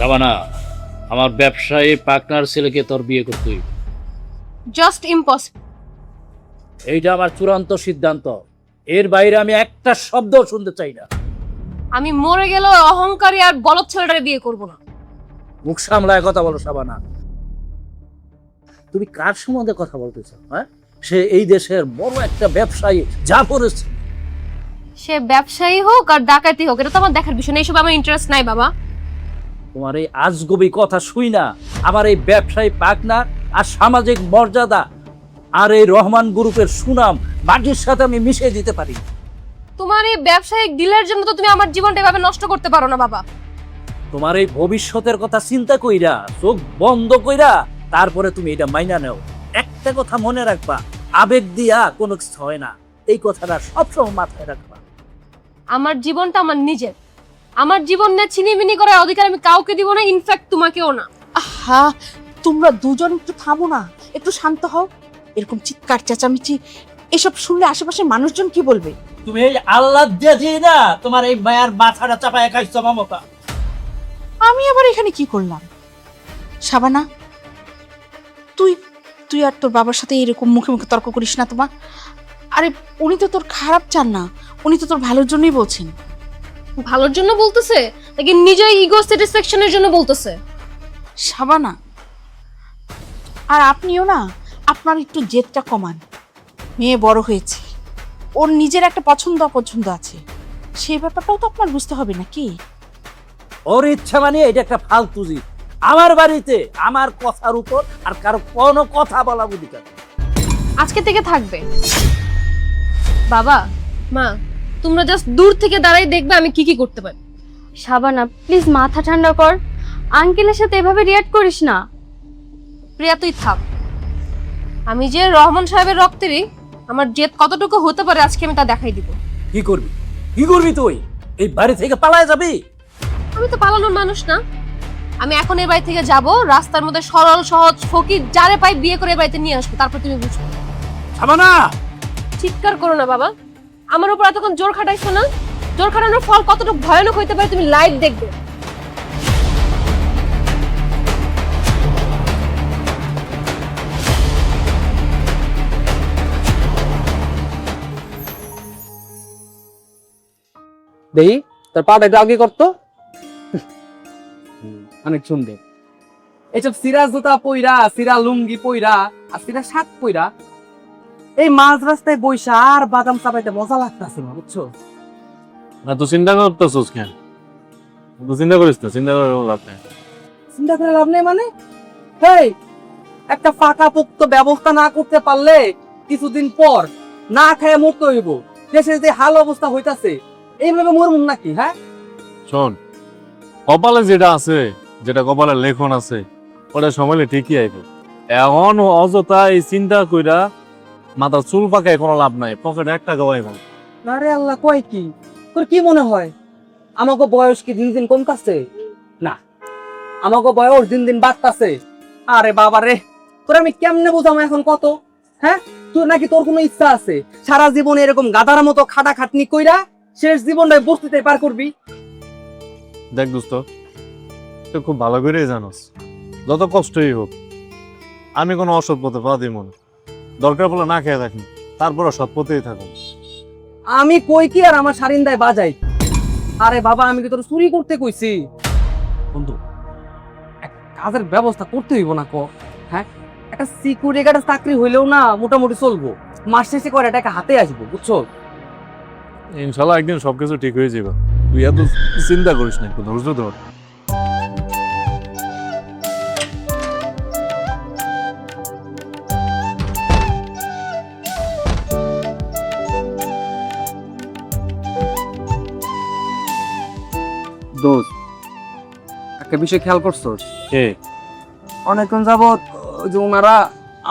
শাবানা, আমার ব্যবসায়ী পার্টনার ছেলেকে তোর বিয়ে করতে হইবে। Just impossible. এইটা আমার চূড়ান্ত সিদ্ধান্ত। এর বাইরে আমি একটা শব্দ শুনতে চাই না। আমি মরে গেলেও অহংকারী আর বলদ ছেলেটারে বিয়ে করব না। মুখ সামলায় কথা বলো শাবানা। তুমি কার সম্বন্ধে কথা বলতেছো? হ্যাঁ, সে এই দেশের বড় একটা ব্যবসায়ী, যা করেছে। সে ব্যবসায়ী হোক আর ডাকাতি হোক, এটা তো আমার দেখার বিষয় না। এইসব আমার ইন্টারেস্ট নাই বাবা। তোমার এই আজগুবি কথা শুই না আমার এই ব্যবসায়ী পার্টনার আর সামাজিক মর্যাদা আর এই রহমান গ্রুপের সুনাম মাটির সাথে আমি মিশিয়ে দিতে পারি। তোমার এই ব্যবসায়িক ডিলের জন্য তো তুমি আমার জীবনটা এভাবে নষ্ট করতে পারো না বাবা। তোমার এই ভবিষ্যতের কথা চিন্তা কইরা চোখ বন্ধ কইরা তারপরে তুমি এটা মাইনা নাও। একটা কথা মনে রাখবা, আবেগ দিয়া কোনো কিছু হয় না। এই কথাটা সবসময় মাথায় রাখবা। আমার জীবনটা আমার নিজের। আমার জীবন নিয়ে ছিনিমিনি করার অধিকার আমি কাউকে দিব না, ইনফ্যাক্ট তোমাকেও না। আহা, তোমরা দুজন একটু থামো না, একটু শান্ত হও। এরকম চিৎকার চেঁচামেচি এসব শুনলে আশেপাশের মানুষজন কি বলবে? তুমি এই আল্লাহ দিয়ে না তোমার এই মায়ের মাথাটা চাপায় খাইছো মমতা। আমি আবার এখানে কি করলাম? শাবানা, তুই তুই আর তোর বাবার সাথে এরকম মুখে মুখে তর্ক করিস না তোমা। আরে উনি তো তোর খারাপ চান না, উনি তো তোর ভালোর জন্যই বলছেন। ভালোর জন্য বলতেছে নাকি নিজের ইগো স্যাটিসফ্যাকশনের জন্য বলতেছে? শাবানা, আর আপনিও না আপনার একটু জেদটা কমান। মেয়ে বড় হয়েছে, ওর নিজের একটা পছন্দ অপছন্দ আছে, সেই ব্যাপারটাও তো আপনার বুঝতে হবে নাকি? ওর ইচ্ছা মানে এটা একটা ফালতুজি। আমার বাড়িতে আমার কথার উপর আর কারো কোনো কথা বলা অধিকার নেই। আজকে থেকে থাকবে। বাবা, মা, তোমরা জাস্ট দূর থেকে দাঁড়াই দেখবে আমি কি কি করতে পারি। শাবানা প্লিজ মাথা ঠান্ডা কর, আঙ্কেলের সাথে এভাবে রিঅ্যাক্ট করিস না। প্রিয়া তুই থাম। আমি যে রহমান সাহেবের রক্তেরই, আমার জেদ কতটুকু হতে পারে আজকে আমি তা দেখাই দিব। কি করবি? কি করবি তুই? এই বাড়ি থেকে পালায় যাবি? আমি তো পালানোর মানুষ না। আমি এখন এই বাড়ি থেকে যাব, রাস্তার মধ্যে সরল সহজ ফকির যারে পাই বিয়ে করে এই বাড়িতে নিয়ে আসবো, তারপর তুমি বুঝবে। শাবানা, চিৎকার করো না বাবা। আমার উপর এতক্ষণ জোর খাটাইছো না? জোর খাটানোর ফল কতটুকু ভয়ানক হইতে পারে তুমি লাইভ দেখবে। দেহি তার পাটা একটু আগে করতো। অনেক সুন্দর। এইসব সিরা জুতা পইরা, সিরা লুঙ্গি পইরা আর সিরা শার্ট পইরা এই মাঝ রাস্তায় বইসা আর বাদাম চাপাইতে মজা লাগতেছে না, বুঝছো? না তো চিন্তা করতেছিস কেন? তো চিন্তা করিস না, চিন্তা করে লাভ নেই। চিন্তা করে লাভ নেই মানে? হেই, একটা পাকাপোক্ত ব্যবস্থা না করতে পারলে কিছুদিন পর না খেয়ে মরতে হইব। দেশের যে হাল অবস্থা হইতাছে, এইভাবে মরমুন নাকি? হ্যাঁ শোন, কপালে যেটা আছে, যেটা কপালে লেখন আছে, ওটা সময়লে ঠিকই আইব। এখন অযথা এই চিন্তা কইরা মাথা চুল পাকায় কোনো লাভ নাই, পকেটে একটা গাওয়াইব। আরে আল্লাহ, কয় কি? তোর কি মনে হয় আমাকে বয়স কি দিন দিন কমতাছে? না, আমাকে বয়স দিন দিন বাড়তাছে। আরে বাবা রে, তোর আমি কেমনে বোঝাবো এখন কত? হ্যাঁ, তোর নাকি তোর কোনো ইচ্ছা আছে সারা জীবন এরকম গাধার মতো খাটাখাটনি কইরা শেষ জীবনটাই বস্তিতে পার করবি? দেখ দোস্ত, তুই খুব ভালো করেই জানোস যত কষ্টই হোক আমি কোনো অসৎ পথে পা দিব না। দরকার পড়লে না খেয়ে থাকি, তারপরও সৎ পথেই থাকুন। আমি কই কি আর আমার সারিন্দায় বাজাই? আরে বাবা, আমি কি তোর চুরি করতে কইছি? বন্ধু, একটা কাজের ব্যবস্থা করতে হইব না ক? হ্যাঁ, একটা সিকিউরিটি গার্ডের চাকরি হইলেও না মোটামুটি চলবো। মাস শেষে করে টাকা হাতে আসবো, বুঝছো? ইনশাল্লাহ একদিন সবকিছু ঠিক হয়ে যাবে। তুই এত চিন্তা করিস না, একটু ধৈর্য ধর। দোস্ত, একটা বিষয় খেয়াল করছো? কে? অনেকক্ষণ যাবত যে ওনারা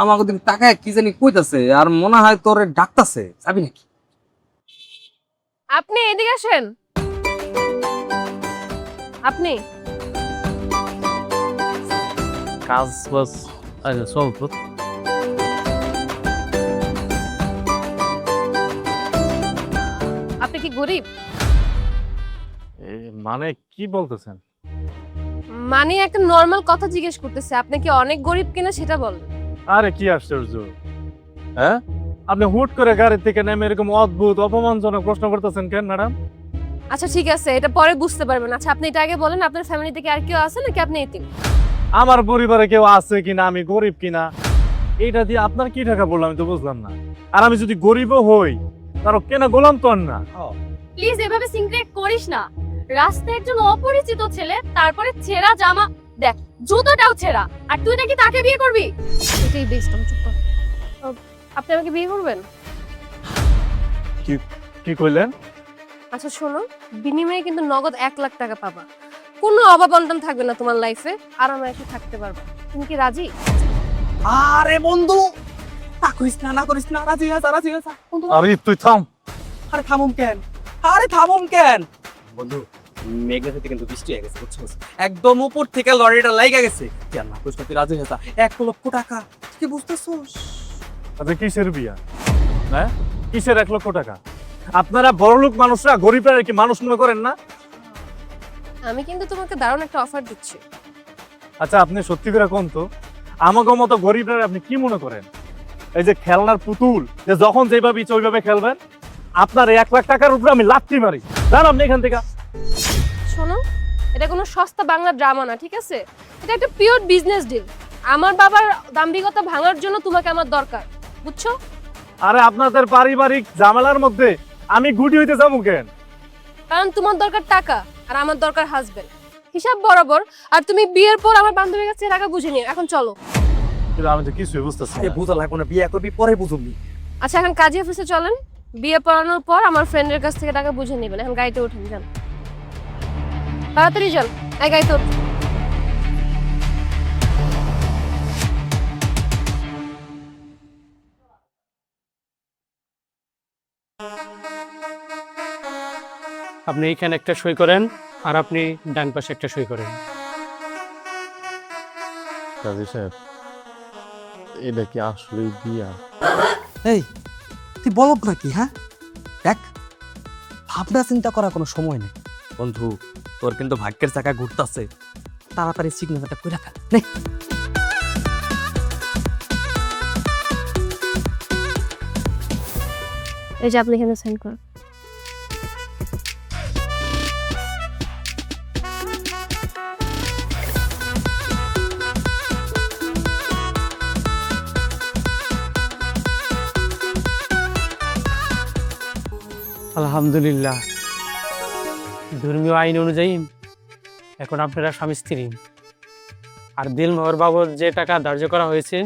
আমাকে দিকে তাকায় কি জানি কইতাছে, আর মনে হয় তোরে ডাকতাছে। যাবি নাকি? আপনি এদিকে আসেন। আপনি কাজ বাস আচ্ছা চল তো। আপনি কি গরিব? মানে কি বলতেছেন? মানে একটা নর্মাল কথা জিজ্ঞেস করতেছে, আপনি কি অনেক গরিব কিনা সেটা বলেন। আরে কি আশ্চর্য, হ্যাঁ? আপনি হুট করে গাড়ি থেকে নেমে এরকম অদ্ভুত অপমানজনক প্রশ্ন করতেছেন কেন ম্যাডাম? আচ্ছা ঠিক আছে, এটা পরে বুঝতে পারবেন। আচ্ছা আপনি এটা আগে বলেন, আপনার ফ্যামিলিতে কি আর কেউ আছে নাকি আপনি এতিম? আমার পরিবারে কেউ আছে কিনা, আমি গরিব কিনা, এইটা দিয়ে আপনার কি টাকা বললাম আমি তো বুঝলাম না। আর আমি যদি গরিবও হই তারও কেনা গোলাম তো আর না। প্লিজ এভাবে সিনক্রেট করিস না। রাস্তায় একজন অপরিচিত ছেলে, তারপরে ছেঁড়া জামা, দেখ জুতোটাও ছেঁড়া, আর তুই নাকি তাকে বিয়ে করবি? এটাই বেস্ট। আমি চুপ কর। আপনি আমাকে বিয়ে করবেন? কি কইলেন? আচ্ছা শোনো, বিনিময়ে কিন্তু নগদ 1 লাখ টাকা পাবা। কোনো অভাব অনটন থাকবে না তোমার লাইফে, আরামে এসে থাকতে পারবা। তুমি কি রাজি? আরে বন্ধু, না করিস না, না করিস না, রাজি আছে, রাজি আছে। আরে তুই থাম। আরে থামুম কেন, আরে থামুম কেন বন্ধু? মেঘনা থেকে কিন্তু বৃষ্টি হয়ে গেছে, বুঝছিস? একদম উপর থেকে লরিটা লাইগা গেছে। কেন না করিস না, তুই রাজি হয়েছা 1 লক্ষ টাকা, কি বুঝতেছস? আচ্ছা কিসের বিয়া? হ্যাঁ, কিসের 1 লক্ষ টাকা? আপনারা বড়লোক মানুষরা গরিবরা কি মানুষ মনে করেন না? আমি কিন্তু তোমাকে দারুণ একটা অফার দিচ্ছি। আচ্ছা আপনি সত্যি করে কোন তো, আমাকে মতো গরিবরা আপনি কি মনে করেন? এই যে খেলনার পুতুল, যে যখন যেভাবে ইচ্ছে ওইভাবে খেলবেন, আপনার 1 লাখ টাকার উপরে আমি লাথি মারি। জান আপনি এখান থেকে। শোনো, এটা কোনো সস্তা বাংলা ড্রামা না, ঠিক আছে? এটা একটা পিওর বিজনেস ডিল। আমার বাবার দাম্ভিকতা ভাঙার জন্য তোমাকে আমার দরকার, বুঝছো? আরে আপনাদের পারিবারিক ঝামেলার মধ্যে আমি গুটি হইতে যাবো কেন? কারণ তোমার দরকার টাকা আর আমার দরকার হাজবেন্ড, হিসাব বরাবর। আর তুমি বিয়ের পর আমার বান্ধবীর কাছে টাকা বুঝে নিও। এখন চলো। কিন্তু আমি তো কিছুই বুঝতেছি এ না। বুঝা লাগবে না, বিয়ে করবি পরে বুঝবি। আচ্ছা এখন কাজী অফিসে চলেন, বিয়ে পড়ানোর পর আমার ফ্রেন্ডের কাছ থেকে টাকা বুঝে নেবেন। এখন গাড়িতে উঠুন, যান তাড়াতাড়ি যান। এই গাড়িতে উঠুন। আপনি এখানে একটা সই করেন, আর আপনি ডান পাশে একটা সই করেন। কাজী সাহেব, এটা কি আসলে বিয়া? এই তুই বলব নাকি? হ্যাঁ দেখ, ভাবনা চিন্তা করার কোনো সময় নেই বন্ধু। তোর কিন্তু ভাগ্যের চাকা ঘুরতেছে, তাড়াতাড়ি সিগনেচারটা করে রাখ। নে এই যে আপনি এখানে সাইন করুন। আলহামদুলিল্লাহ, ধর্মীয় আইন অনুযায়ী এখন আপনারা স্বামী স্ত্রী। আর দিলমোহর বাবদ যে টাকা ধার্য করা হয়েছে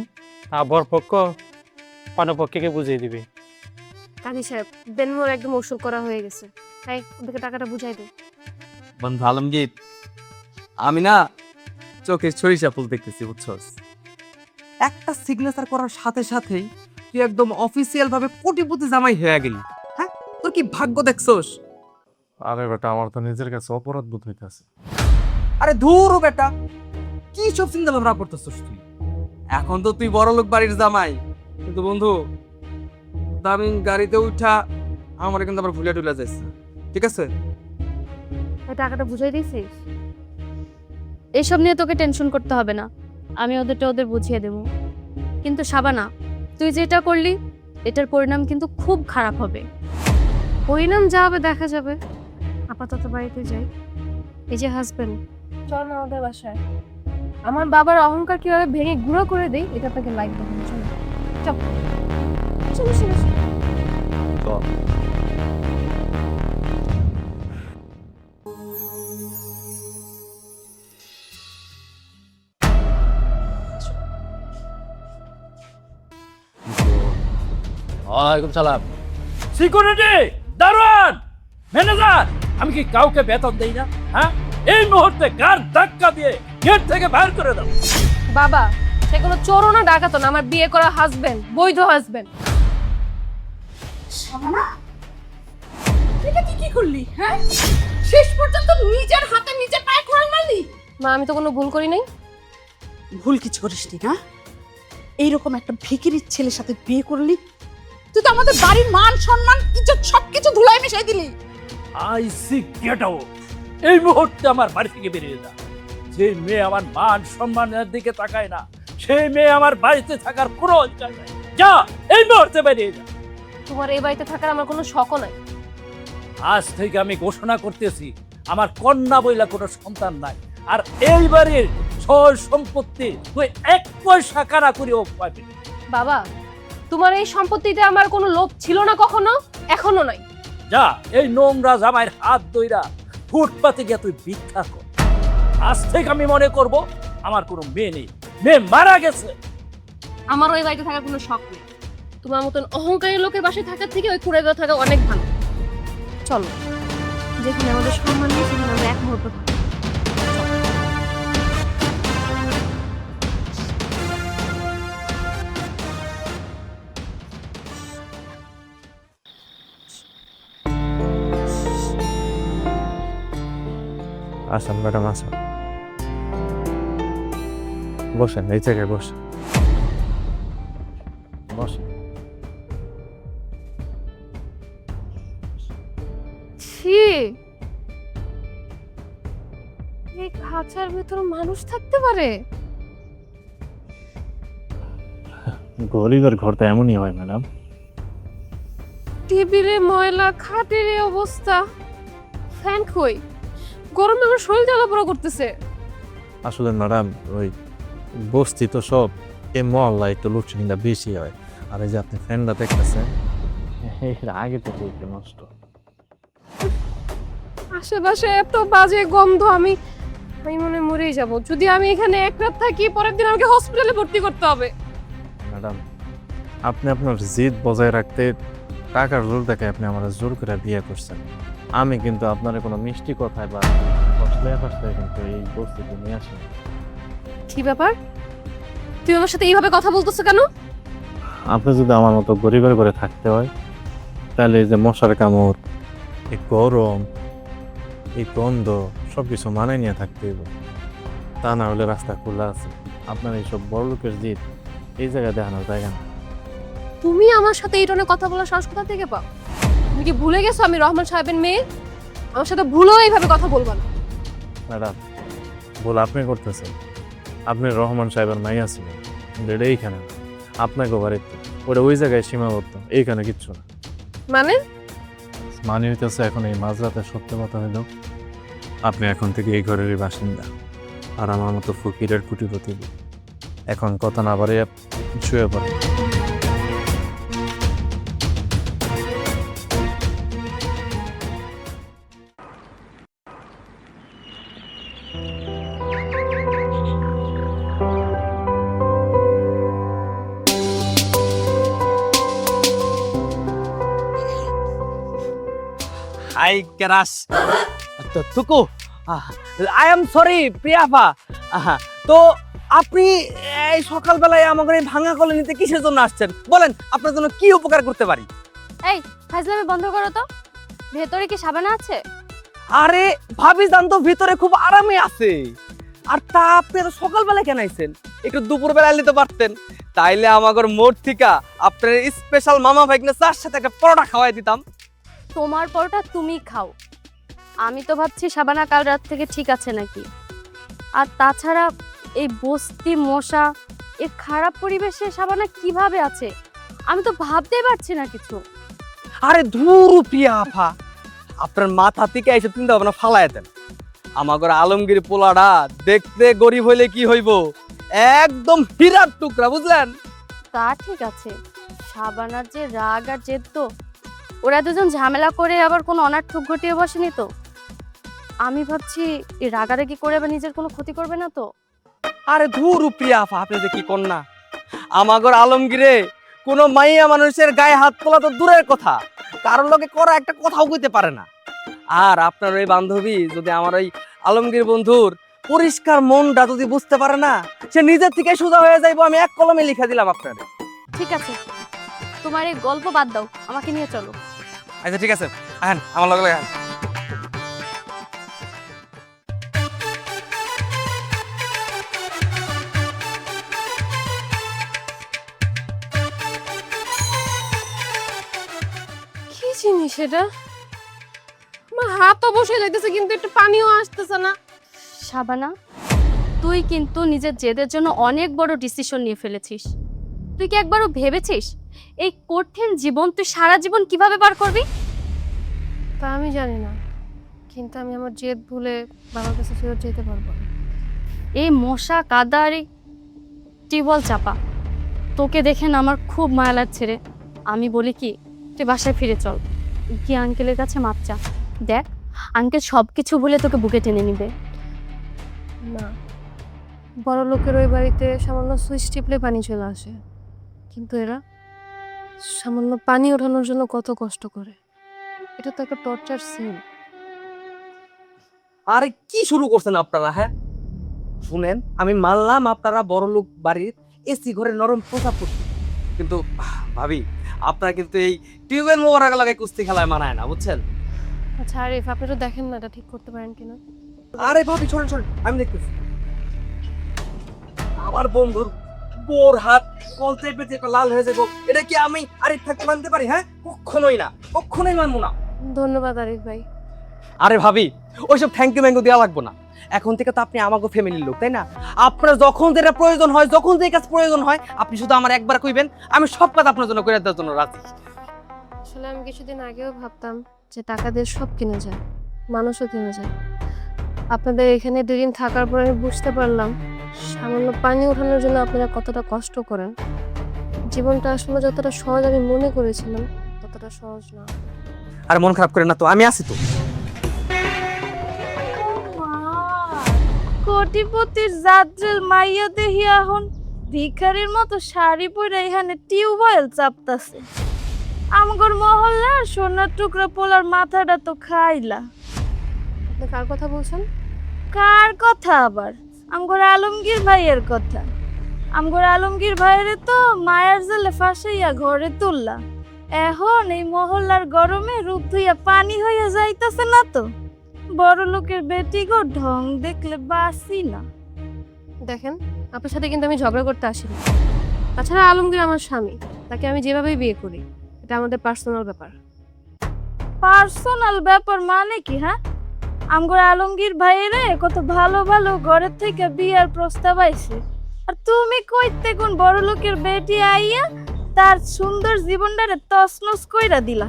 তা বরপক্ষ পানপক্ষকে বুঝিয়ে দিবে। কাজী সাহেব, বেনমোর একদম ওসুল করা হয়ে গেছে। তাই ওদেরকে টাকাটা বুঝাই দে। বন্ধু আলমগীর, আমি না চোখে সরিষা ফুল দেখতেছি, বুঝছস? একটা সিগনেচার করার সাথে সাথেই তুই একদম অফিসিয়াল ভাবে কোটিপতি জামাই হয়ে গেলি। হ্যাঁ, তোর কি ভাগ্য দেখছস? আরে বেটা, আমার তো নিজের কাছে অপরাধ বোধ হইতাছে। আরে ধুর বেটা, কি সব চিন্তা ভাবনা করতেছস তুই? এখন তো তুই বড় লোক বাড়ির জামাই, কিন্তু বন্ধু দামি গাড়িতে উঠা আমার কিন্তু আবার ভুলে টুলে যাচ্ছে, ঠিক আছে? এই টাকাটা বুঝাই দিয়েছিস? এসব নিয়ে তোকে টেনশন করতে হবে না, আমি ওদের বুঝিয়ে দেব। কিন্তু শাবানা, তুই যেটা করলি এটার পরিণাম কিন্তু খুব খারাপ হবে। পরিণাম যা হবে দেখা যাবে। আপাতত বাড়িতে যাই। এই যে হাজবেন্ড, চল না আমাদের বাসায়। আমার বাবার অহংকার কিভাবে ভেঙে গুঁড়ো করে দেই এটা আপনাকে লাইক দেখানো। চলো চল, চলো চলো চলো। ওয়ালাইকুম সালাম। সিকিউরিটি, দারোয়ান, ম্যানেজার, আমি কি কাউকে বেতন দেই না? হ্যাঁ, এই মুহূর্তে গার ধাক্কা দিয়ে গেট থেকে বাইর করে দাও। বাবা, সে কোনো চোরও না ডাকাতো না, আমার বিয়ে করা হাজবেন্ড, বৈধ হাজবেন্ড। শাবানা, এটা তুই কি করলি? হ্যাঁ, শেষ পর্যন্ত নিজের হাতে নিজের পায়ে কোড়াল মারলি। মা, আমি তো কোনো ভুল করি নাই। ভুল কিছু করিসনি না? এইরকম একটা ভিখিরির ছেলের সাথে বিয়ে করলি, তুই তো আমাদের বাড়ির মান সম্মান ইজ্জত সবকিছু ধুলায় মিশাই দিলি। I see get out. এই মুহূর্তে আমার বাড়ি থেকে বেরিয়ে যা। যে মেয়ে আমার মান সম্মানের দিকে তাকায় না, সেই মেয়ে আমার বাড়িতে থাকার কোনো অধিকার নাই। যা, এই মুহূর্তে বেরিয়ে যা। তোমার এই বাড়িতে থাকার আমার কোনো শখও নাই। আজ থেকে আমি ঘোষণা করতেছি, আমার কন্যা বইলা কোনো সন্তান নাই। আর এই বাড়ির সয় সম্পত্তি তুই 1 পয়সা কানা করিও পাবি না। বাবা, তোমার এই সম্পত্তিতে আমার কোনো লোভ ছিল না কখনো, এখনো নাই। যা, এই নোংরা জামাইয়ের হাত ধইরা ফুটপাতে গিয়ে তুই ভিক্ষা কর। আজ থেকে আমি মনে করব আমার কোনো মেয়ে নেই, মেয়ে মারা গেছে। আমার ওই বাড়িতে থাকার কোনো শখ নেই। তোমার মতন অহংকারী লোকের বাসায় থাকার থেকে ওই কুড়ে থাকা অনেক ভালো। চলো, যেখানে আমাদের সম্মান নেই সেখানে আমরা এক মুহূর্ত থাকবো। আসেন ম্যাডাম, আসেন, বসেন, এই জায়গায় বসেন, বসেন। ছি, এই খাঁচার ভিতর মানুষ থাকতে পারে? গরিবের ঘর তো এমনই হয় ম্যাডাম। টেবিলে ময়লা, খাটের এই অবস্থা, ফ্যান কই? গরমে আমার শরীর জ্বালাপোড়া করতেছে। আসলে ম্যাডাম, ওই বস্তি তো সব, এই মহল্লা একটু লোডশেডিংটা বেশি হয়। আর এই যে আপনি ফ্যানটা দেখতেছেন, এর আগে থেকে একটু নষ্ট। আশেপাশে এত বাজে গন্ধ, আমি মনে মরেই যাব। যদি আমি এখানে এক রাত থাকি, পরের দিন আমাকে হসপিটালে ভর্তি করতে হবে। ম্যাডাম, আপনি আপনার জিদ বজায় রাখতে টাকার জোর দেখে আপনি আমার জোর করে বিয়ে করছেন। আমি কিন্তু আপনার কোনো মিষ্টি কথায় বা ফসলায় ফসলায় কিন্তু এই বস্তিতে নিয়ে আসি। কি ব্যাপার? তুই আমার সাথে এইভাবে কথা বলতেছ কেন? আপনি যদি আমার মতো গরিবের ঘরে থাকতে হয়, তাহলে এই যে মশার কামড়, এই গরম, এই গন্ধ সবকিছু মানায় নিয়ে থাকতে হইব। তা না হলে রাস্তা খোলা আছে। আপনার এইসব বড় লোকের জিদ এই জায়গায় দেখানোর জায়গা না। তুমি আমার সাথে এই ধরনের কথা বলার সাহস কোথা থেকে পাও? তুমি কি ভুলে গেছো আমি রহমান সাহেবের মেয়ে? আমার সাথে ভুলেও এইভাবে কথা বলবা না। ম্যাডাম, ভুল আপনি করতেছেন। আপনি রহমান সাহেবের মাইয়া ছিলেন, এটা এইখানে না, আপনাকে বাড়িতে। ওটা ওই জায়গায় সীমাবদ্ধ, এইখানে কিচ্ছু না। মানে? মানে হইতেছে, এখন এই মাঝরাতে সত্য কথা হইল, আপনি এখন থেকে এই ঘরেরই বাসিন্দা, আর আমার মতো ফকিরের কুটিপতি। এখন কথা না বাড়িয়ে শুয়ে পড়ে। হাই কেরাস তো তুকু, আই এম সরি প্রিয়াফা। তো আপনি এই সকালবেলায় আমাদের এই ভাঙা কলোনিতে কিসের জন্য আসছেন? বলেন, আপনার জন্য কি উপকার করতে পারি? এই ফাজলামি বন্ধ করো তো। ভেতরে কি সাবানা আছে? আরে ভাবি জান তো ভিতরে খুব আরামে আছে। আর তা আপনি তো সকালবেলায় কেন আইছেন? একটু দুপুরবেলা নিতে পারতেন, তাইলে আমাদের মোড় থেকে আপনার স্পেশাল মামা ভাইগনা চার সাথে একটা পরোটা খাওয়াই দিতাম। তোমার পরোটা তুমি খাও। আমি তো ভাবছি সাবানা কাল রাত থেকে ঠিক আছে নাকি। আর তাছাড়া এই বস্তি মশা, এই খারাপ পরিবেশে সাবানা কিভাবে আছে আমি তো ভাবতেই পারছি না কিছু। আরে ধুর প্রিয়াফা, আপনার মাথা থেকে এইসব চিন্তা ভাবনা ফালায় দেন। আমাদের আলমগীর পোলাটা দেখতে গরিব হইলে কি হইব, একদম হীরার টুকরা, বুঝলেন? তা ঠিক আছে, সাবানার যে রাগ আর জেদ, তো ওরা দুজন ঝামেলা করে আবার কোনো অনার্থক ঘটিয়ে বসেনি তো? আমি ভাবছি এই রাগারাগি করে আবার নিজের কোনো ক্ষতি করবে না তো? আরে ধুর প্রিয়াফা, আপনি যে কি কন্যা, আমাদের আলমগীরে কোনো মাইয়া মানুষের গায়ে হাত তোলা তো দূরের কথা, কারোর লগে করা একটা কথাও কইতে পারে না। আর আপনার ওই বান্ধবী যদি আমার ওই আলমগীর বন্ধুর পরিষ্কার মনটা যদি বুঝতে পারে না, সে নিজের থেকে সোজা হয়ে যাইবো। আমি এক কলমে লিখে দিলাম আপনারে। ঠিক আছে, তোমার এই গল্প বাদ দাও, আমাকে নিয়ে চলো। আচ্ছা ঠিক আছে, আহেন আমার লগে আহেন। কি জিনিস এটা? আমার হাতও বসে যাইতেছে কিন্তু একটু পানিও আসতেছে না। সাবানা, তুই কিন্তু নিজের জেদের জন্য অনেক বড় ডিসিশন নিয়ে ফেলেছিস। তুই কি একবারও ভেবেছিস এই কঠিন জীবন তুই সারা জীবন কিভাবে পার করবি? তা আমি জানি না, কিন্তু আমি আমার জেদ ভুলে বাবার কাছে ফেরত যেতে পারবো না। এই মশা কাদা আর এই টিউবওয়েল চাপা, তোকে দেখে না আমার খুব মায়া লাগছে রে। আমি বলি কি, তুই বাসায় ফিরে চল, গিয়ে আঙ্কেলের কাছে মাপ চা। দেখ, আঙ্কেল সব কিছু ভুলে তোকে বুকে টেনে নিবে। না, বড় লোকের ওই বাড়িতে সামান্য সুইচ টিপলে পানি চলে আসে, কিন্তু এরা সামান্য পানি ওঠানোর জন্য কত কষ্ট করে। এটা তো একটা টর্চার সিন। আরে কি শুরু করছেন আপনারা? হ্যাঁ শুনেন, আমি মানলাম আপনারা বড় লোক বাড়ির এসি ঘরে নরম পোষা পড়ছে, কিন্তু ভাবি আপনারা কিন্তু এই টিউবওয়েল মোবারক লাগাই কুস্তি খেলায় মানায় না, বুঝছেন? আচ্ছা আরিফ, আপনি তো দেখেন না এটা ঠিক করতে পারেন কিনা। আরে ভাবি শোনেন শোনেন, আমি দেখতেছি আমার বন্ধুর বোর হাত কলতে পেতে লাল হয়ে যাবো, এটা কি আমি আরিফ থাকতে মানতে পারি? হ্যাঁ কখনোই না, কখনোই মানবো না। ধন্যবাদ আরিফ ভাই। আরে ভাবি ওইসব থ্যাংক ইউ ম্যাঙ্গু দেওয়া লাগবো না, এখন থেকে তো আপনি আমাকে ফ্যামিলির লোক, তাই না? আপনার যখন যেটা প্রয়োজন হয়, যখন যে কাজ প্রয়োজন হয়, আপনি শুধু আমার একবার কইবেন, আমি সব কাজ আপনার জন্য করে দেওয়ার জন্য রাজি। আসলে আমি কিছুদিন আগেও ভাবতাম যে টাকা দিয়ে সব কিনা যায়, মানুষও কিনা যায়। আপনাদের এখানে 2 দিন থাকার পর আমি বুঝতে পারলাম সামান্য পানি ওঠানোর জন্য আপনারা কতটা কষ্ট করেন। জীবনটা আসলে যতটা সহজ আমি মনে করেছিলাম ততটা সহজ না। আর মন খারাপ করেন না তো, আমি আছি তো। কোটিপতির জাদ্রেল মাইয়া দেহি এখন ভিখারির মতো শাড়ি পরে এখানে টিউবওয়েল চাপতাছে। আমগর মহল্লার সোনার টুকরা পোলার মাথাটা তো খাইলা। আপনি কার কথা বলছেন? কার কথা আবার? আমগর আলমগীর ভাইয়ের কথা। আমগর আলমগীর ভাইয়ের তো মায়ার জেলে ফাঁসাইয়া ঘরে তুললা। এখন এই মহল্লার গরমে রূপ ধুইয়া পানি হইয়া যাইতাছে না তো। বড় লোকের বেটি গো, ঢং দেখলে বাসি না। দেখেন, আপনার সাথে কিন্তু আমি ঝগড়া করতে আসিনি। তাছাড়া আলমগীর আমার স্বামী, তাকে আমি যেভাবেই বিয়ে করি, এটা আমাদের পার্সোনাল ব্যাপার। পার্সোনাল ব্যাপার মানে কি? হ্যাঁ, আমগর আলমগীর ভাইয়েরে কত ভালো ভালো ঘরের থেকে বিয়ার প্রস্তাব আইছে, আর তুমি কইতে কোন বড় লোকের বেটি আইয়া তার সুন্দর জীবনটারে তছনছ কইরা দিলা।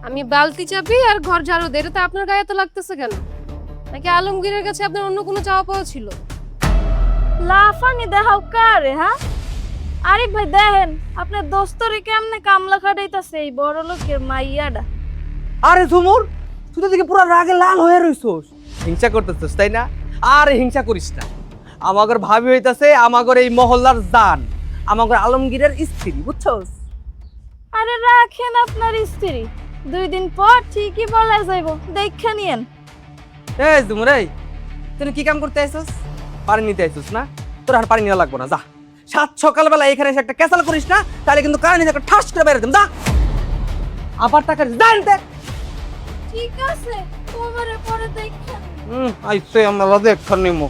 আমি বালতি চাপি আর ঘর ঝাড়ু দিই, এটাতে আপনার গায়ে এত লাগতেছে কেন? নাকি আলমগীরের কাছে আপনার অন্য কোনো চাওয়া পাওয়া ছিল? লাফানি দেখাও কারে? হ্যাঁ, আরিফ ভাই দেখেন আপনার দোস্তরে কেমনে কামলা খাটাইতাছে এই বড় লোকের মাইয়াডা। আরে ঝুমুর, তুই তো দেখি পুরো রাগে লাল হয়ে রইছস, হিংসা করতেছস তাই না? আরে হিংসা করিস না, আমাগর ভাবি হইতাছে আমাগর এই মহল্লার জান, আমাগর আলমগীরের স্ত্রী, বুঝছস? আরে রাখেন আপনার স্ত্রী, 2 দিন পর ঠিকই বলা যাইব, দেখা নিয়েন। এই ঝুমুর, এই তুই কি কাম করতে আইছস? পানি নিতে আইছস না? তোর আর পানি নেওয়া লাগবো না, যা। 7 সকালবেলা এখানে এসে একটা ক্যাসাল করিস না, তাহলে কিন্তু কারণে একটা ঠাস করে বেরোতাম, যা। আবার টাকা জানতে ঠিক আছে, তোমারে পরে দেখা। আইসে আমরা দেখছান নিমো।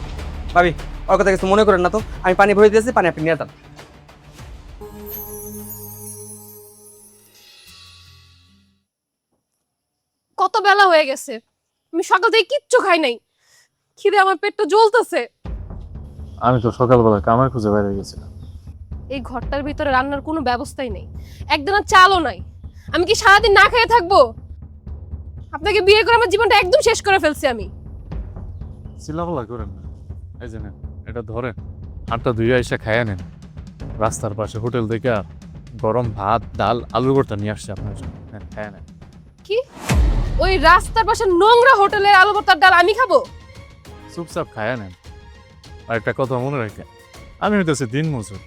ভাবি ওর কথা কিছু মনে করেন না তো, আমি পানি ভরে দিয়েছি, পানি আপনি নিয়ে যান। কত বেলা হয়ে গেছে, আমি সকাল থেকে কিচ্ছু খাই নাই, খিদে আমার পেটটা জ্বলতেছে। আমি তো সকালবেলা কামাই খুঁজে বাইরে গেছিলাম। এই ঘরটার ভিতরে রান্নার কোনো ব্যবস্থাই নেই, একদিনের চালও নাই। আমি কি সারাদিন না খেয়ে থাকবো? আপনাকে বিয়ে করে আমার জীবনটা একদম শেষ করে ফেলছি আমি। চিল্লাপাল্লা করেন না, এই যে নেন, এটা ধরেন, হাতটা ধুয়ে এসে খাইয়া নেন। রাস্তার পাশে হোটেল থেকে গরম ভাত, ডাল, আলু ভর্তা নিয়ে আসছে আপনার জন্য, নেন খাইয়া নেন। কি? ওই রাস্তার পাশে নোংরা হোটেলের আলু ভর্তার ডাল আমি খাবো? চুপচাপ খাইয়া নেন। আর একটা কথা মনে রাখেন, আমি হইতেছি দিন মজুর,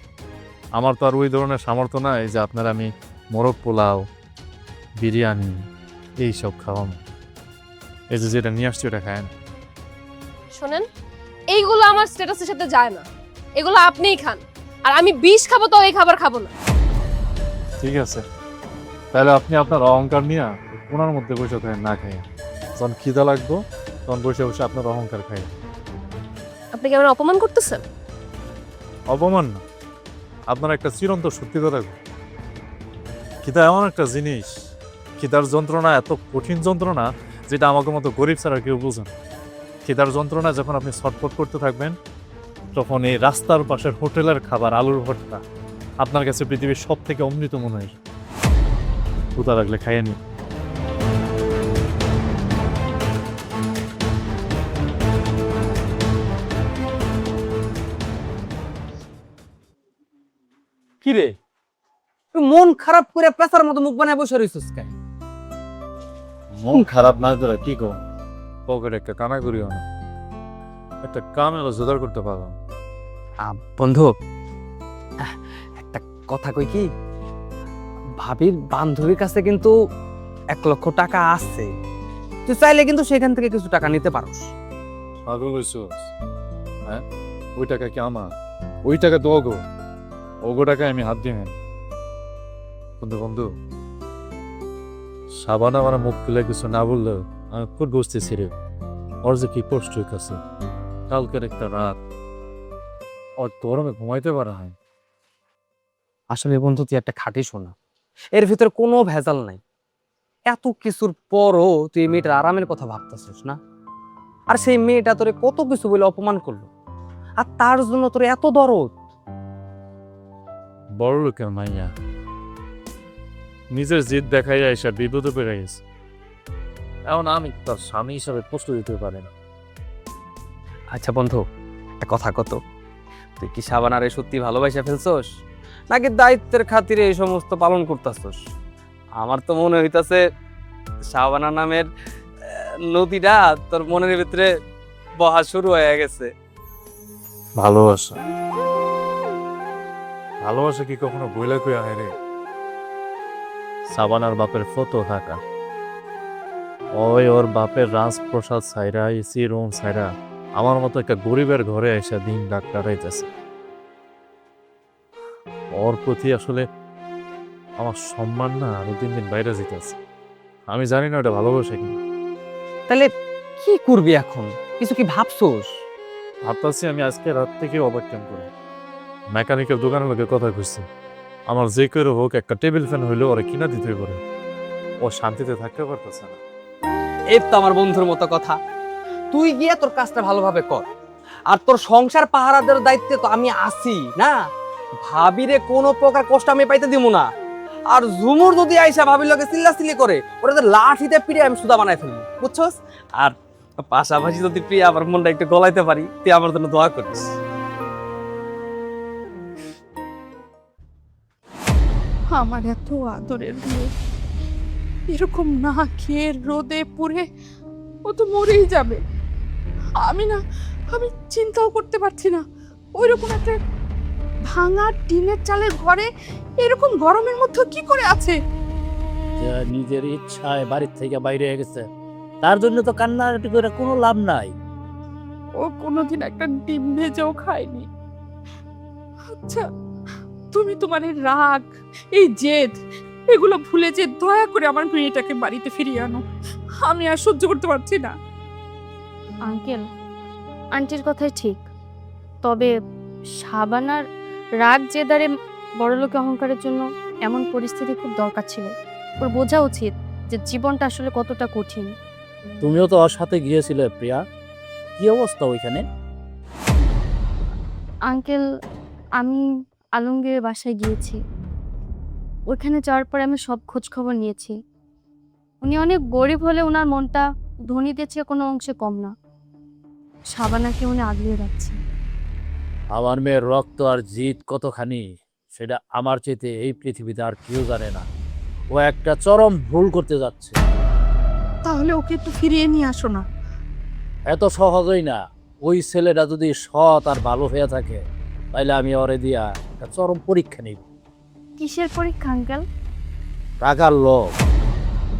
আমার তো আর ওই ধরনের সামর্থ্য নাই যে আপনার আমি মোরগ পোলাও, বিরিয়ানি এইসব খাওয়ানো। এই যে যেটা নিয়ে আসছি ওটা খায় না। শোনেন, এইগুলো আমার স্ট্যাটাসের সাথে যায় না, এগুলো আপনিই খান, আর আমি বিষ খাবো তো এই খাবার খাবো না। ঠিক আছে, তাহলে আপনি আপনার অহংকার নিয়ে ওনার মধ্যে বসে থাকেন, না খাইয়া। যখন খিদা লাগবো তখন বসে বসে আপনার অহংকার খাইয়া। আপনি কি আমার অপমান করতেছেন? অপমান না, আপনার একটা চিরন্তর সত্যি কথা। খিদা এমন একটা জিনিস, খিদার যন্ত্রণা এত কঠিন যন্ত্রণা যেটা আমাকে মতো গরিব ছাড়া কেউ বুঝে না। খিদার যন্ত্রণা যখন আপনি ছটফট করতে থাকবেন, তখন এই রাস্তার পাশের হোটেলের খাবার আলুর ভর্তা আপনার কাছে পৃথিবীর সব থেকে অমৃত মনে হয়। ক্ষুধা লাগলে খাইয়ে নি। কি রে, তুই মন খারাপ করে পেশার মতো মুখ বানায় বসে রইছিস কেন? মন খারাপ না করে কি কম, পকেটে একটা কানা করিও না, একটা কাম এলো জোগাড় করতে পারো। বন্ধু, একটা কথা কই কি, ভাবির বান্ধবীর কাছে কিন্তু 1,00,000 টাকা আছে, তুই চাইলে কিন্তু সেখান থেকে কিছু টাকা নিতে পারোস। পাগল হইছিস? হ্যাঁ, ওই টাকা কি আমার? ওই টাকা তো ওগো, ওগো টাকায় আমি হাত দিয়ে নেন। বন্ধু বন্ধু, সাবান আমার মুখ খুলে কিছু না বললেও আমি খুব বুঝতেছি রে, ওর যে কি কষ্ট হইতেছে। কালকের একটা রাত ওর গরমে ঘুমাইতে পারা হয়। আসলে বন্ধু, তুই একটা খাঁটি শোনা, এর ভিতরে কোনো ভেজাল নাই। এত কিছুর পরও তুই এই মেয়েটার আরামের কথা ভাবতেছিস না? আর সেই মেয়েটা তোরে কত কিছু বলে অপমান করলো, আর তার জন্য তোর এত দরদ। বড় লোকের মাইয়া নিজের জিদ দেখাই এসে বিপদে পেরে গেছে। এখন আমি তার স্বামী হিসাবে কষ্ট দিতে পারি না। আচ্ছা বন্ধু, একটা কথা কত, তুই কি সাবানারে সত্যি ভালোবাসা ফেলছস, নাকি দায়িত্বের খাতিরে এই সমস্ত পালন করতেছস? আমার তো মনে হইতাছে সাবানা নামের নদীটা তোর মনের ভিতরে বহা শুরু হয়ে গেছে। ভালোবাসা, ভালোবাসা কি কখনো বইলা কই আহে রে? সাবানার বাপের ফটো থাকা, ওই ওর বাপের রাজপ্রসাদ সাইরা, এসি রুম সাইরা আমার মতো একটা গরিবের ঘরে এসে দিন রাত কাটাইতেছে। ওর প্রতি আসলে আমার সম্মান না আরো দিন দিন বাইরে যেতেছে। আমি জানি না ওটা ভালোবাসা কি। তাহলে কি করবি এখন, কিছু কি ভাবছস? ভাবতেছি আমি আজকে রাত থেকে ওভারটাইম করে মেকানিকের দোকানের লোকের কথা খুঁজছি। আমার যে করে হোক একটা টেবিল ফ্যান হইলেও ওরা কিনা দিতে পারে। ও শান্তিতে থাকতে পারতেছে না। এই তো আমার বন্ধুর মতো কথা, তুই গিয়ে তোর কাজটা ভালোভাবে কর, আর তোর সংসার পাহারা দেওয়ার দায়িত্বে তো আমি আছি না। ভাবিরে কোনো প্রকার কষ্ট আমি পাইতে দিব না। আর ঝুমুর যদি আইসা ভাবির লোকে চিল্লাচিল্লি করে, ওরা তো লাঠিতে পিড়ে আমি সুদা বানাই ফেলবো, বুঝছস? আর পাশাপাশি যদি প্রিয়া আমার মনটা একটু গলাইতে পারি, তুই আমার জন্য দোয়া করিস। আমার এত আদরের মেয়ে এরকম না খেয়ে রোদে পুড়ে ও তো মরেই যাবে। আমি চিন্তাও করতে পারছি না, ওইরকম একটা ভাঙা টিনের চালের ঘরে এরকম গরমের মধ্যে কি করে আছে? যে নিজের ইচ্ছায় বাড়ির থেকে বাইরে হয়ে গেছে, তার জন্য তো কান্নাকাটি করে কোনো লাভ নাই। ও কোনোদিন একটা ডিম ভেজেও খায়নি। আচ্ছা, তুমি তোমার এই রাগ, এই জেদ, এগুলো ভুলে যে দয়া করে আমার মেয়েটাকে বাড়িতে ফিরিয়ে আনো। আমি আর সহ্য করতে পারছি না। আঙ্কেল, আন্টির কথাই ঠিক, তবে সাবানার রাগ জেদারে বড়লোকে অহংকারের জন্য এমন পরিস্থিতি খুব দরকার ছিল। ওর বোঝা উচিত যে জীবনটা আসলে কতটা কঠিন। তুমিও তো ওর সাথে গিয়েছিলে প্রিয়া, কি অবস্থা ওইখানে? আঙ্কেল, আমি আলমগীরের বাসায় গিয়েছি। ওইখানে যাওয়ার পরে আমি সব খোঁজ খবর নিয়েছি। উনি অনেক গরিব হলে ওনার মনটা ধনীদের চেয়ে কোনো অংশে কম না। সাবানাকে উনি আগলিয়ে রাখছে। আমার মেয়ের রক্ত আর জিদ কতখানি সেটা আমার চেয়ে এই পৃথিবীতে আর কেউ জানে না। ও একটা চরম ভুল করতে যাচ্ছে। তাহলে ওকে একটু ফিরিয়ে নিয়ে আসো না। এত সহজই না। ওই ছেলেটা যদি সৎ আর ভালো হয়ে থাকে, তাইলে আমি ওরে দিয়া একটা চরম পরীক্ষা নিব। কিসের পরীক্ষা আঙ্কেল? টাকার লোভ,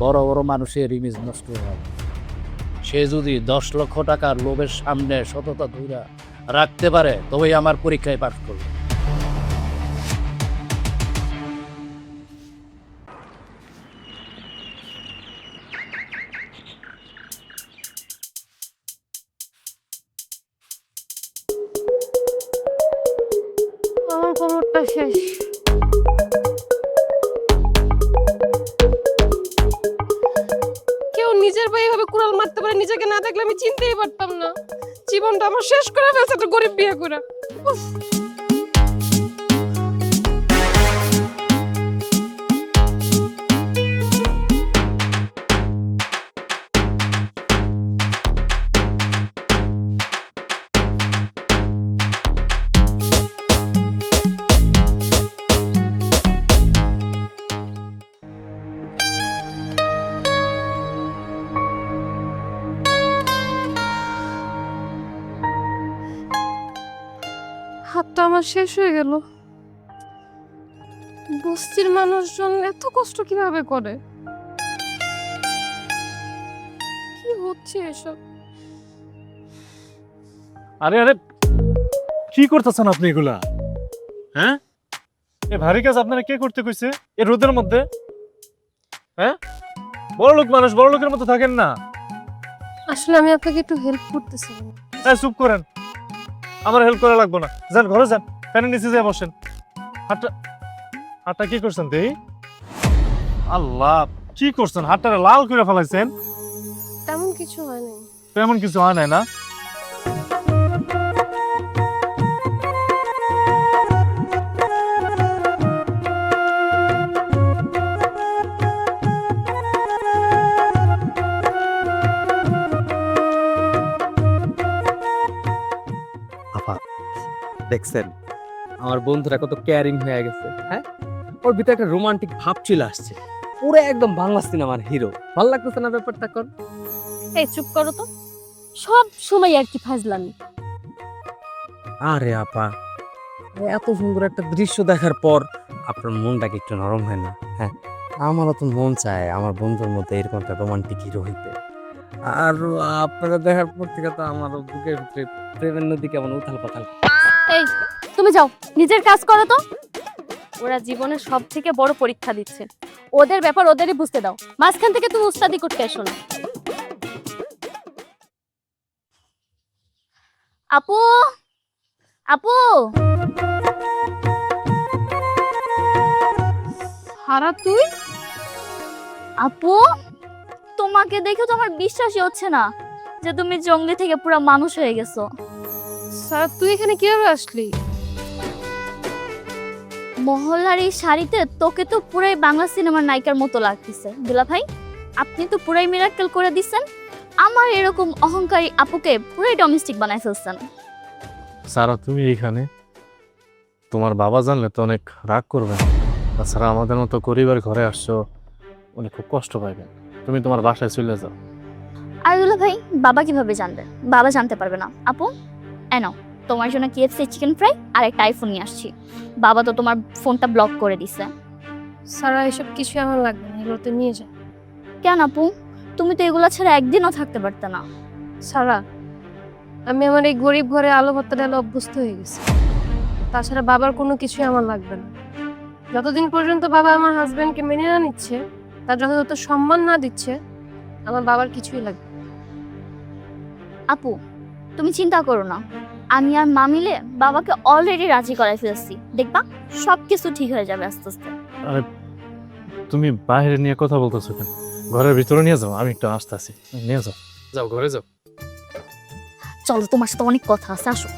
বড় বড় মানুষের ইমেজ নষ্ট হয়। সে যদি 10 লক্ষ টাকার লোভের সামনে সততা ধইরা রাখতে পারে, তবেই আমার পরীক্ষায় পাস করবে। আমার কোমরটা শেষ। কেউ নিজের ভাই এভাবে কুড়াল মারতে পারে নিজেকে না দেখলে আমি চিনতেই পারতাম না। জীবনটা আমার শেষ করে ফেলছে একটা গরিব বিয়ে করে। হাতটা আমার শেষ হয়ে গেল। বস্তির মানুষজন এত কষ্ট কিভাবে করে? কি হচ্ছে এসব? আরে আরে কি করতেছেন আপনি এগুলা? হ্যাঁ, এ ভারী কাজ আপনারা কে করতে কইছে এই রোদের মধ্যে? হ্যাঁ, বড় লোক মানুষ, বড় লোকের মতো থাকেন না। আসলে আমি আপনাকে একটু হেল্প করতেছিলাম। চুপ করেন, আমার হেল্প করা লাগবে না। যান ঘরে যান, ফ্যানের নিচে যেয়ে বসেন। হাতটা কি করছেন দেই? আল্লাহ, কি করছেন? হাতটা লাল করে ফেলাইছেন। তেমন কিছু হয় নাই। তেমন কিছু হয় নাই না? আপা দেখছেন আমার বন্ধুরা কত কেয়ারিং হয়ে গেছে। হ্যাঁ, ওর ভিতরে একটা রোমান্টিক ভাব চলে আসছে। পুরো একদম বাংলা সিনেমার হিরো। ভালো লাগতেছে না ব্যাপারটা? কর এই চুপ করো তো, সব সময় আর কি ফাজলামি। আরে আপা, এত সুন্দর একটা দৃশ্য দেখার পর আপনার মনটাকে একটু নরম হয় না? হ্যাঁ, আমারও তো মন চায় আমার বন্ধুর মধ্যে এরকম একটা রোমান্টিক হিরো হইতে। আর আপনারা দেখার পর থেকে তো আমারও বুকের ভিতরে প্রেমের নদী কেমন উথাল পাথাল। এই তুমি যাও, নিজের কাজ করো তো। ওরা জীবনের সব থেকে বড় পরীক্ষা দিচ্ছে, ওদের ব্যাপার ওদেরই বুঝতে দাও। মাঝখান থেকে তুমি উস্তাদি করতে এসো না। আপু, আপু, হারা তুই? আপু, তোমাকে দেখে তো আমার বিশ্বাসই হচ্ছে না যে তুমি জঙ্গলি থেকে পুরো মানুষ হয়ে গেছো। স্যার তুই এখানে কিভাবে আসলি? মহল্লার এই শাড়িতে তোকে তো পুরাই বাংলা সিনেমার নায়িকার মতো লাগতেছে। দুলা ভাই, আপনি তো পুরাই মিরাক্কেল করে দিচ্ছেন। আমার এরকম অহংকারী আপুকে পুরাই ডোমেস্টিক বানাই ফেলছেন। সারা, তুমি এইখানে? তোমার বাবা জানলে তো অনেক রাগ করবেন। তাছাড়া আমাদের মতো গরিবের ঘরে আসছো, উনি খুব কষ্ট পাইবেন। তুমি তোমার বাসায় চলে যাও। আর দুলা ভাই, বাবা কিভাবে জানবে? বাবা জানতে পারবে না। আপু, এনো তোমার জন্য KFC চিকেন ফ্রাই আর একটা আইফোন নিয়ে আসছি। বাবা তো তোমার ফোনটা ব্লক করে দিছে। স্যার এসব কিছু আমার লাগবে না, এগুলোতে নিয়ে যা। কেন আপু, তুমি তো এগুলো ছাড়া একদিনও থাকতে পারতে না। সারা, আমি আমার এই গরিব ঘরে আলো ভাতটা ডালে অভ্যস্ত হয়ে গেছি। তাছাড়া বাবার কোনো কিছুই আমার লাগবে না। যতদিন পর্যন্ত বাবা আমার হাজবেন্ডকে মেনে না নিচ্ছে, তার যথাযথ সম্মান না দিচ্ছে, আমার বাবার কিছুই লাগবে না। আপু, তুমি চিন্তা করো না, আমি আর মা মিলে বাবাকে অলরেডি রাজি করাই ফেলছি। দেখবা সবকিছু ঠিক হয়ে যাবে আস্তে আস্তে। আরে তুমি বাইরে নিয়ে কথা বলতেছো কেন? ঘরের ভিতরে নিয়ে যাও, আমি একটু আসতেছি। নিয়ে যাও, যাও ঘরে যাও। চলো, তোমার সাথে অনেক কথা আছে, আসো।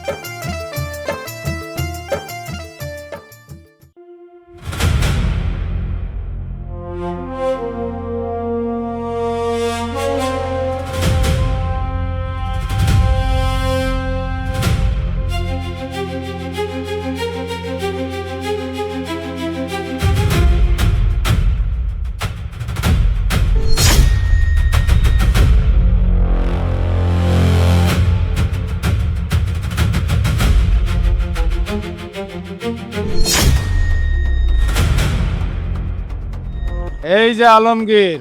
এই যে আলমগীর,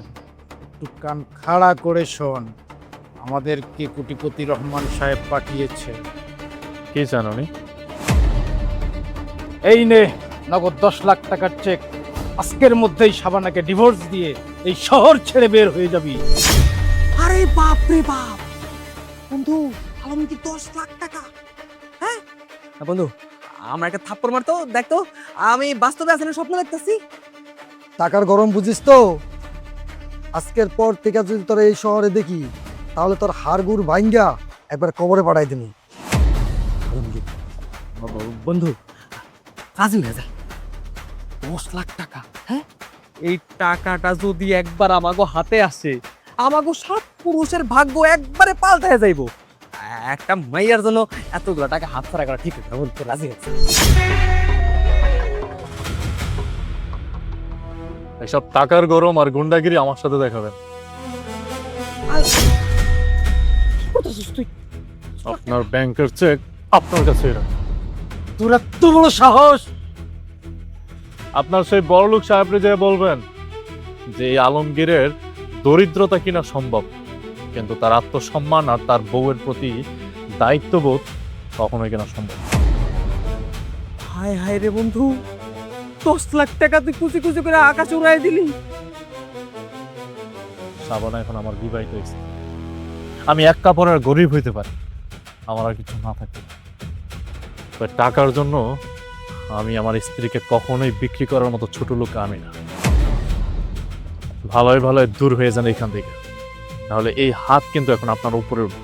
একটু কান খাড়া করে শোন। আমাদেরকে কোটিপতি রহমান সাহেব পাঠিয়েছে। কি চান উনি? এই নে নগদ 10 লাখ টাকার চেক। আজকের মধ্যেই শাবানাকে ডিভোর্স দিয়ে এই শহর ছেড়ে বের হয়ে যাবি। আরে বাপ রে বাপ, বন্ধু আলমগীর 10 লাখ টাকা! হ্যাঁ বন্ধু, আমার একটা থাপ্পড় মারতো, দেখতো আমি বাস্তবে আসলে স্বপ্ন দেখতেছি। টাকার গরম বুঝিস তো? আজকের পর থেকে যদি তোর এই শহরে দেখি, তাহলে তোর হাড়গুড় ভাঙ্গা একবার কবরে পাঠাই দিবি। বন্ধু কাজী হয়ে যায় 10 লাখ টাকা, হ্যাঁ? এই টাকাটা যদি একবার আমাগো হাতে আসে, আমাগো 7 পুরুষের ভাগ্য একবারে পাল্টায় যাইবো। একটা মাইয়ার জন্য এতগুলো টাকা হাত ছাড়া করা ঠিক না, বন্ধু রাজি আছে। এসব টাকার গরম আর গুন্ডাগিরি আমার সাথে দেখাবেন। তুই আপনার ব্যাংকের চেক আপনার কাছে রাখুন। তোর এত বড় সাহস! আপনার সেই বড়লোক সাহেবরে যে বলবেন যে এই আলমগীরের দরিদ্রতা কিনা সম্ভব, কিন্তু তার আত্মসম্মান আর তার বউয়ের প্রতি দায়িত্ববোধ কখনোই কিনা সম্ভব। হায় হায় রে বন্ধু, 10 লাখ টাকা তুই কুচি কুচি করে আকাশ উড়াই দিলি। সাবানা এখন আমার বিবাহিত হয়েছে, আমি এক কাপড়ের গরিব হইতে পারি, আমার আর কিছু না থাকে, টাকার জন্য আমি আমার স্ত্রীকে কখনোই বিক্রি করার মতো ছোট লোক আমি না। ভালোই ভালোই দূর হয়ে যান এখান থেকে, নাহলে এই হাত কিন্তু এখন আপনার উপরে উঠবে।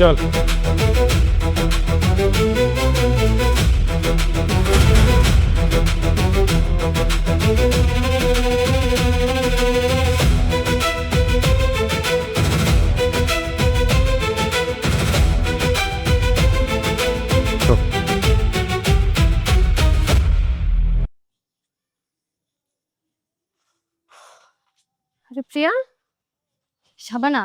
চল। আরে প্রিয়া, শাবানা,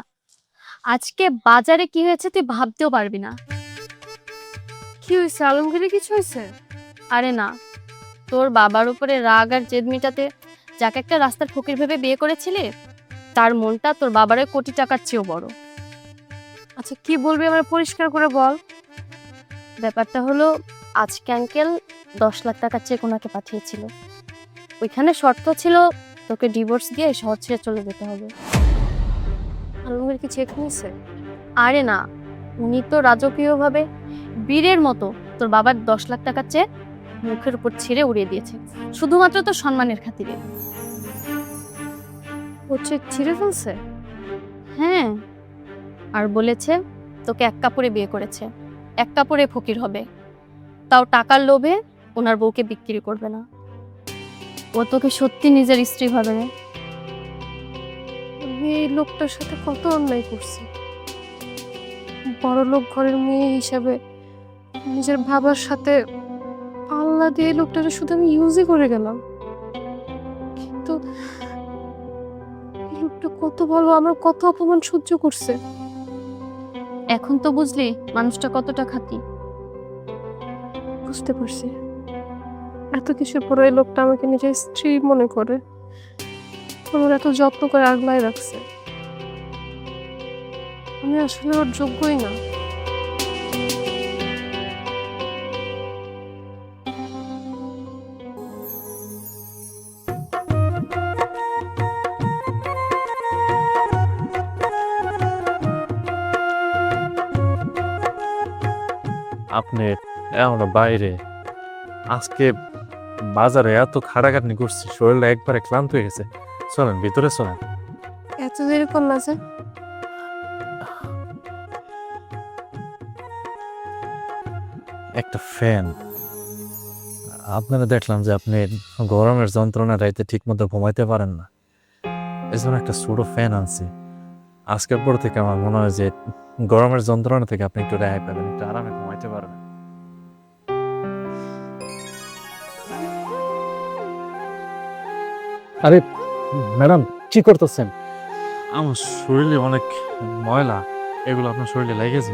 আজকে বাজারে কি হয়েছে তুই ভাবতেও পারবি না। কি হয়েছে? আলমগীরে কিছু হয়েছে? আরে না, তোর বাবার উপরে রাগ আর জেদ মিটাতে যাকে একটা রাস্তার ফকির ভেবে বিয়ে করেছিলি, তার মনটা তোর বাবারের কোটি টাকার চেয়েও বড়। আচ্ছা কি বলবি আমার পরিষ্কার করে বল। ব্যাপারটা হলো, আজকে আঙ্কেল 10 লাখ টাকার চেক ওনাকে পাঠিয়েছিল। ওইখানে শর্ত ছিল তোকে ডিভোর্স দিয়ে শহর ছেড়ে চলে যেতে হবে। আলমগীর কি চেক নিছে? আরে না, উনি তো রাজকীয়ভাবে বীরের মতো তোর বাবার 10 লাখ টাকার চেক মুখের উপর ছিঁড়ে উড়িয়ে দিয়েছে, শুধুমাত্র তোর সম্মানের খাতিরে। ও চেক ছিঁড়ে ফেলছে? হ্যাঁ, আর বলেছে তোকে এক কাপড়ে বিয়ে করেছে, এক কাপড়ে ফকির হবে, তাও টাকার লোভে ওনার বউকে বিক্রি করবে না। ও তোকে সত্যি নিজের স্ত্রী ভাবে না। আমি এই লোকটার সাথে কত অন্যায় করছি। বড় লোক ঘরের মেয়ে হিসাবে নিজের বাবার সাথে পাল্লা দিয়ে এই লোকটাকে শুধু আমি ইউজই করে গেলাম। কিন্তু এই লোকটা কত ভালো, আমার কত অপমান সহ্য করছে। এখন তো বুঝলি মানুষটা কতটা খাঁটি। বুঝতে পারছি, এত কিছুর পরে এই লোকটা আমাকে নিজের স্ত্রী মনে করে, আমার এত যত্ন করে আগলায় রাখছে। আমি আসলে ওর যোগ্যই না। আপনি আমরা বাইরে আজকে বাজারে এত খাটাখাটনি করছি, শরীরটা একবারে ক্লান্ত হয়ে গেছে। চলেন ভিতরে চলেন। এত দেরি করলা যে? একটা ফ্যান, আপনারা দেখলাম যে আপনি গরমের যন্ত্রণা রাইতে ঠিক মতো ঘুমাইতে পারেন না, এই জন্য একটা ছোট ফ্যান আনছি। আজকের পর থেকে আমার মনে হয় যে গরমের যন্ত্রণা থেকে আপনি একটু রেহাই পাবেন, একটু আরামে ঘুমাইতে পারবেন। আরে ম্যাডাম কি করতেছেন? আমার শরীরে অনেক ময়লা, এগুলো আপনার শরীরে লেগেছে।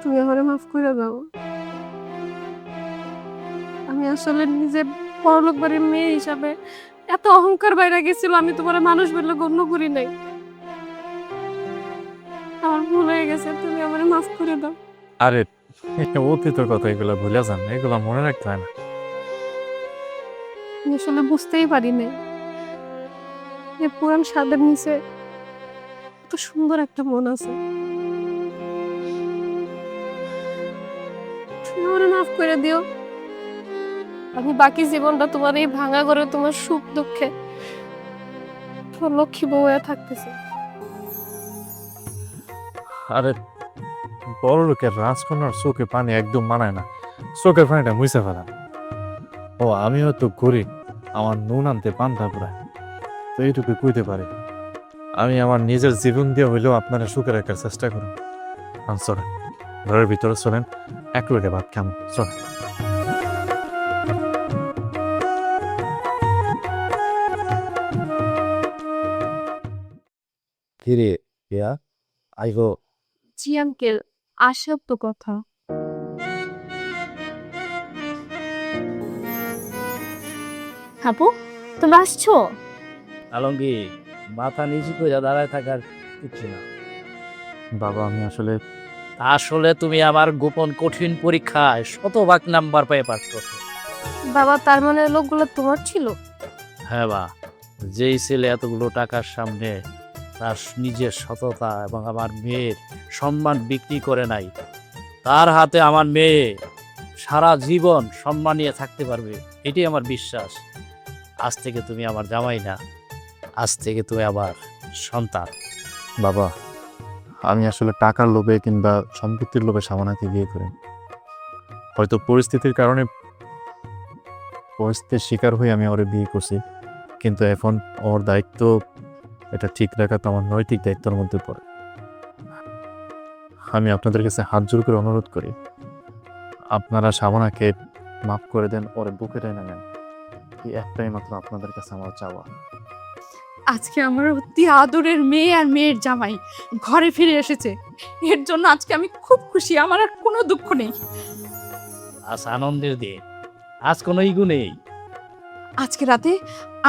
তুমি আমারে মাফ করে দাও। আমি আসলে নিজে বড়লোক বাড়ির মেয়ে হিসাবে এত অহংকার বাইরে গেছিল, আমি তোমার মানুষ বলে গণ্য করি নাই। আমার ভুল হয়ে গেছে, তুমি আমারে মাফ করে দাও। আরে অতীতের কথা, এগুলো ভুলে যান, এগুলো মনে রাখতে হয় না। আমি আসলে বুঝতেই পারি নাই যে পুরান স্বাদের নিচে এত সুন্দর একটা মন আছে। তুমি আমারে মাফ করে দিও। আমি বাকি জীবনটা তোমার এই ভাঙা ঘরে তোমার সুখ দুঃখে তোমার লক্ষ্মী বউ হয়ে থাকতেছি। আরে বড় লোকের রাজকন্যার চোখে পানি একদম মানায় না, চোখের পানিটা মুছে ফেলান। ও আমিও তো গরিব, আমার নুন আনতে পান্তা পুরায়, তো এইটুকু কইতে পারি। আমি আমার নিজের জীবন দিয়ে হইলেও আপনারা সুখে রাখার চেষ্টা করুন। চলেন ঘরের ভিতরে চলেন, এক রুটে ভাত খাম, চলেন। কিরে কেয়া আইগো জি আঙ্কেল, আসব তো কথা। আপু তোমরা আসছো? আলমগীর, মাথা নিচু করে দাঁড়ায় থাকার কিচ্ছু না। বাবা আমি আসলে আসলে তুমি আমার গোপন কঠিন পরীক্ষায় শতভাগ নাম্বার পেয়ে পাস করছো। বাবা, তার মানে লোকগুলো তোমার ছিল? হ্যাঁ বা, যেই ছেলে এতগুলো টাকার সামনে তার নিজের সততা এবং আমার মেয়ের সম্মান বিক্রি করে নাই, তার হাতে আমার মেয়ে সারা জীবন সম্মান নিয়ে থাকতে পারবে, এটাই আমার বিশ্বাস। আজ থেকে তুমি আমার জামাই না, আজ থেকে তুমি আমার সন্তান। বাবা আমি আসলে টাকার লোভে কিংবা সম্পত্তির লোভে সাবানাকে বিয়ে করি। হয়তো পরিস্থিতির কারণে পরিস্থিতির শিকার হয়ে আমি ওরে বিয়ে করছি, কিন্তু এখন ওর দায়িত্ব এটা ঠিক রাখা তো আমার নৈতিক দায়িত্বের মধ্যে পড়ে। আমি আপনাদের কাছে হাত জোর করে অনুরোধ করি, আপনারা সাবানাকে মাফ করে দেন, ওরে বুকে টেনে নেন। এই একটাই মাত্র আপনাদের কাছে আমার চাওয়া। আজকে আমার অতি আদরের মেয়ে আর মেয়ের জামাই ঘরে ফিরে এসেছে, এর জন্য আজকে আমি খুব খুশি, আমার আর কোনো দুঃখ নেই। আজ আনন্দের দিন, আজ কোনো ইগু নেই। আজকে রাতে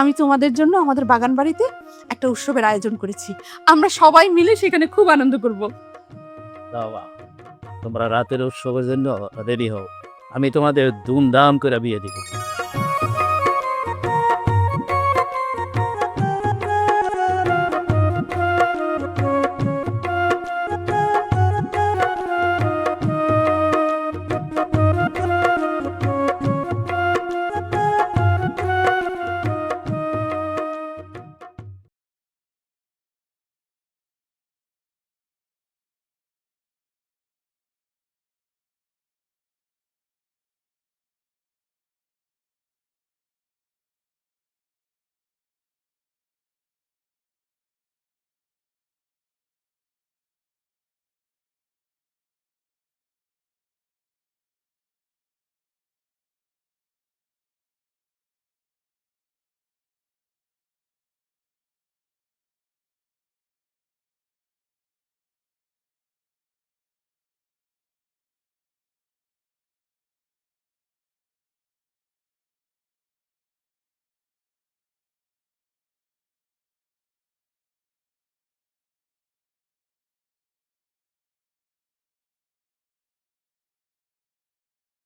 আমি তোমাদের জন্য আমাদের বাগান বাড়িতে একটা উৎসবের আয়োজন করেছি, আমরা সবাই মিলে সেখানে খুব আনন্দ করব। বাবা, তোমরা রাতের উৎসবের জন্য রেডি হও, আমি তোমাদের ধুমধাম করে বিয়ে দিব।